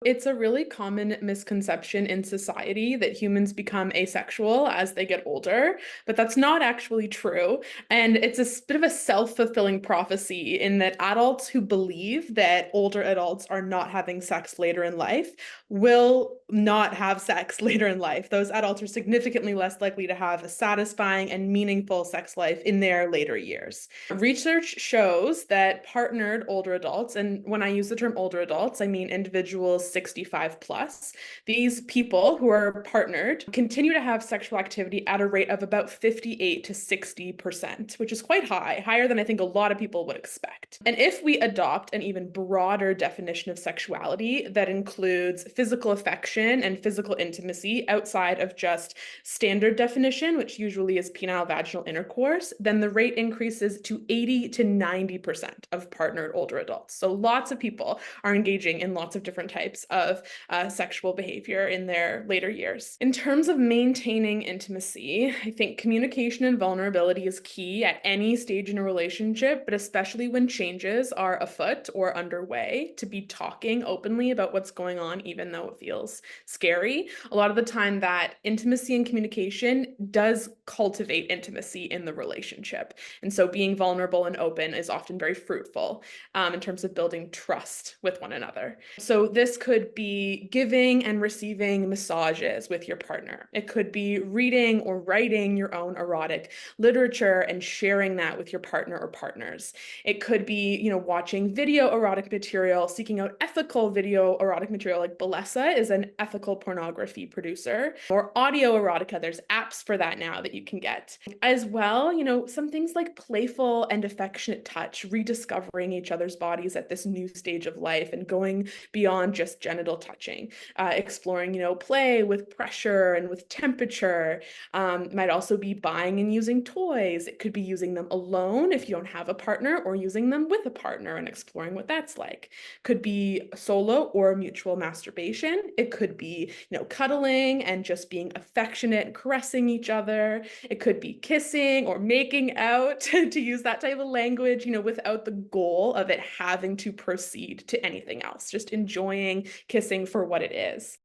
It's a really common misconception in society that humans become asexual as they get older, but that's not actually true. And it's bit of a self-fulfilling prophecy in that adults who believe that older adults are not having sex later in life will not have sex later in life. Those adults are significantly less likely to have a satisfying and meaningful sex life in their later years. Research shows that partnered older adults, and when I use the term older adults, I mean individuals 65 plus, these people who are partnered continue to have sexual activity at a rate of about 58 to 60%, which is quite high, higher than I think a lot of people would expect. And if we adopt an even broader definition of sexuality that includes physical affection and physical intimacy outside of just standard definition, which usually is penile vaginal intercourse, then the rate increases to 80 to 90% of partnered older adults. So lots of people are engaging in lots of different types of sexual behavior in their later years. In terms of maintaining intimacy, I think communication and vulnerability is key at any stage in a relationship, but especially when changes are afoot or underway, to be talking openly about what's going on, even though it feels scary. A lot of the time that intimacy and communication does cultivate intimacy in the relationship. And so being vulnerable and open is often very fruitful in terms of building trust with one another. So this could be giving and receiving massages with your partner. It could be reading or writing your own erotic literature and sharing that with your partner or partners. It could be, watching video erotic material, seeking out ethical video erotic material, like Bellesa is an ethical pornography producer, or audio erotica. There's apps for that now that you can get. As well, some things like playful and affectionate touch, rediscovering each other's bodies at this new stage of life and going beyond just genital touching, exploring, play with pressure and with temperature. Might also be buying and using toys. It could be using them alone if you don't have a partner, or using them with a partner and exploring what that's like. Could be solo or mutual masturbation. It could be, cuddling and just being affectionate and caressing each other. It could be kissing or making out, to use that type of language, without the goal of it having to proceed to anything else, just enjoying kissing for what it is.